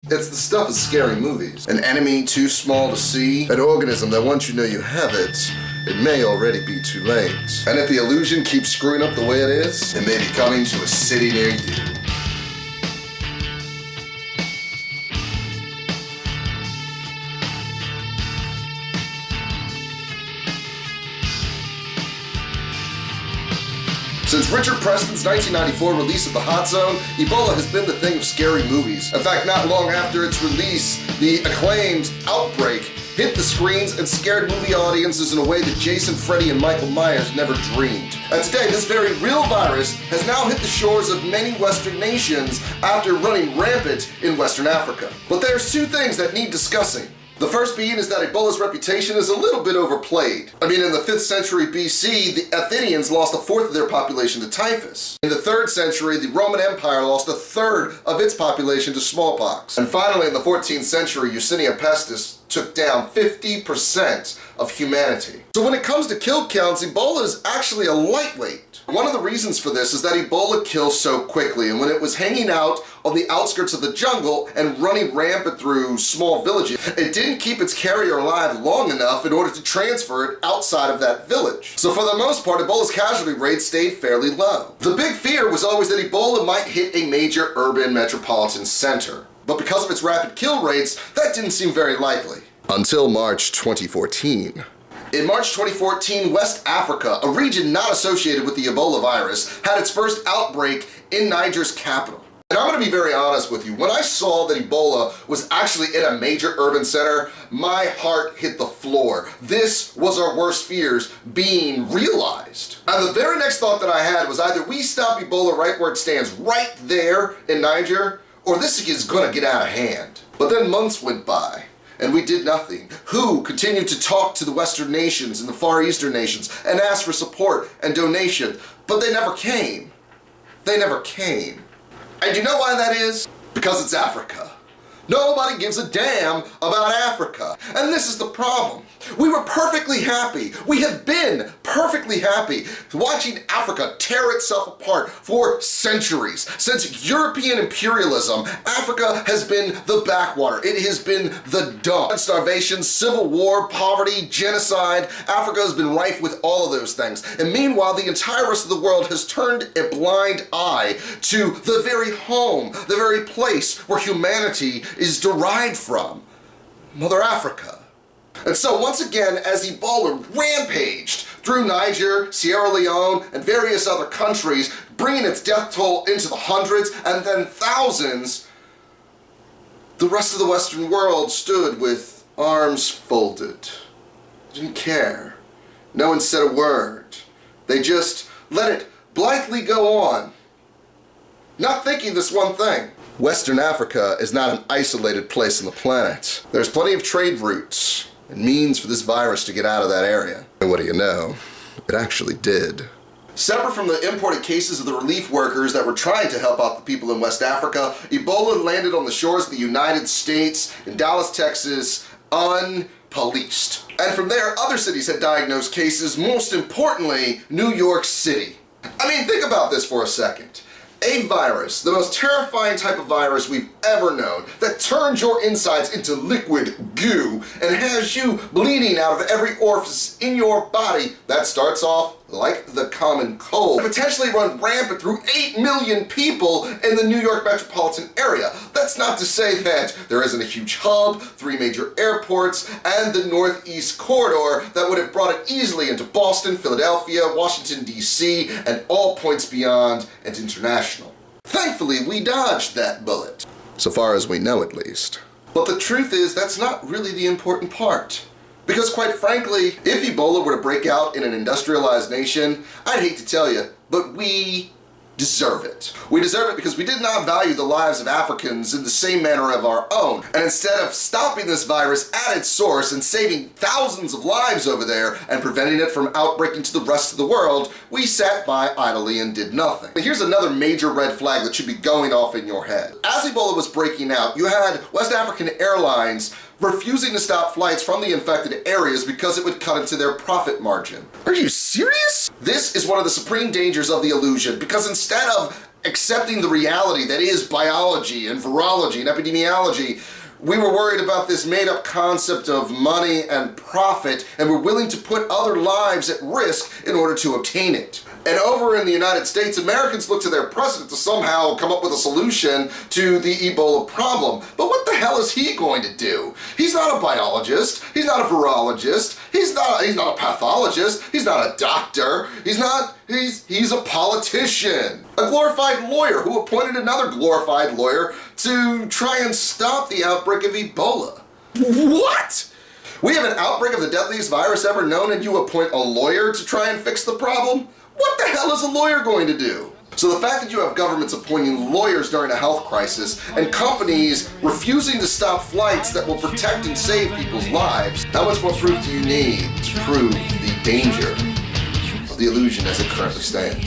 It's the stuff of scary movies. An enemy too small to see, an organism that once you know you have it, it may already be too late. And if the illusion keeps screwing up the way it is, it may be coming to a city near you. Since Richard Preston's 1994 release of The Hot Zone, Ebola has been the thing of scary movies. In fact, not long after its release, the acclaimed Outbreak hit the screens and scared movie audiences in a way that Jason, Freddy, and Michael Myers never dreamed. And today, this very real virus has now hit the shores of many Western nations after running rampant in Western Africa. But there's two things that need discussing. The first being is that Ebola's reputation is a little bit overplayed. I mean, in the 5th century BC, the Athenians lost a fourth of their population to typhus. In the 3rd century, the Roman Empire lost a third of its population to smallpox. And finally, in the 14th century, Yersinia pestis took down 50% of humanity. So when it comes to kill counts, Ebola is actually a lightweight. One of the reasons for this is that Ebola kills so quickly, and when it was hanging out on the outskirts of the jungle and running rampant through small villages, it didn't keep its carrier alive long enough in order to transfer it outside of that village. So for the most part, Ebola's casualty rate stayed fairly low. The big fear was always that Ebola might hit a major urban metropolitan center. But because of its rapid kill rates, that didn't seem very likely. Until March 2014. In March 2014, West Africa, a region not associated with the Ebola virus, had its first outbreak in Niger's capital. And I'm going to be very honest with you, when I saw that Ebola was actually in a major urban center, my heart hit the floor. This was our worst fears being realized. And the very next thought that I had was either we stop Ebola right where it stands, right there in Niger, or this is going to get out of hand. But then months went by, and we did nothing. WHO continued to talk to the Western nations and the Far Eastern nations and ask for support and donation, but they never came. They never came. And you know why that is? Because it's Africa. Nobody gives a damn about Africa. And this is the problem. We were perfectly happy. We have been perfectly happy watching Africa tear itself apart for centuries. Since European imperialism, Africa has been the backwater. It has been the dump. Starvation, civil war, poverty, genocide. Africa has been rife with all of those things. And meanwhile, the entire rest of the world has turned a blind eye to the very home, the very place where humanity is derived from, Mother Africa. And so once again, as Ebola rampaged through Niger, Sierra Leone, and various other countries, bringing its death toll into the hundreds and then thousands, the rest of the Western world stood with arms folded. Didn't care. No one said a word. They just let it blithely go on, not thinking this one thing. Western Africa is not an isolated place on the planet. There's plenty of trade routes and means for this virus to get out of that area. And what do you know? It actually did. Separate from the imported cases of the relief workers that were trying to help out the people in West Africa, Ebola landed on the shores of the United States in Dallas, Texas, unpoliced. And from there, other cities had diagnosed cases, most importantly, New York City. I mean, think about this for a second. A virus, the most terrifying type of virus we've ever known, that turns your insides into liquid goo and has you bleeding out of every orifice in your body, that starts off like the common cold, potentially run rampant through 8 million people in the New York metropolitan area. That's not to say that there isn't a huge hub, 3 major airports, and the Northeast corridor that would have brought it easily into Boston, Philadelphia, Washington, D.C., and all points beyond and international. Thankfully, we dodged that bullet. So far as we know, at least. But the truth is, that's not really the important part. Because quite frankly, if Ebola were to break out in an industrialized nation, I'd hate to tell you, but we deserve it. We deserve it because we did not value the lives of Africans in the same manner of our own. And instead of stopping this virus at its source and saving thousands of lives over there and preventing it from outbreaking to the rest of the world, we sat by idly and did nothing. But here's another major red flag that should be going off in your head. As Ebola was breaking out, you had West African Airlines refusing to stop flights from the infected areas because it would cut into their profit margin. Are you serious? This is one of the supreme dangers of the illusion, because instead of accepting the reality that is biology and virology and epidemiology, we were worried about this made-up concept of money and profit, and were willing to put other lives at risk in order to obtain it. And over in the United States, Americans look to their president to somehow come up with a solution to the Ebola problem. But what the hell is he going to do? He's not a biologist, he's not a virologist, he's not a pathologist, he's not a doctor, he's a politician. A glorified lawyer who appointed another glorified lawyer to try and stop the outbreak of Ebola. What? We have an outbreak of the deadliest virus ever known, and you appoint a lawyer to try and fix the problem? What the hell is a lawyer going to do? So the fact that you have governments appointing lawyers during a health crisis and companies refusing to stop flights that will protect and save people's lives, how much more proof do you need to prove the danger of the illusion as it currently stands?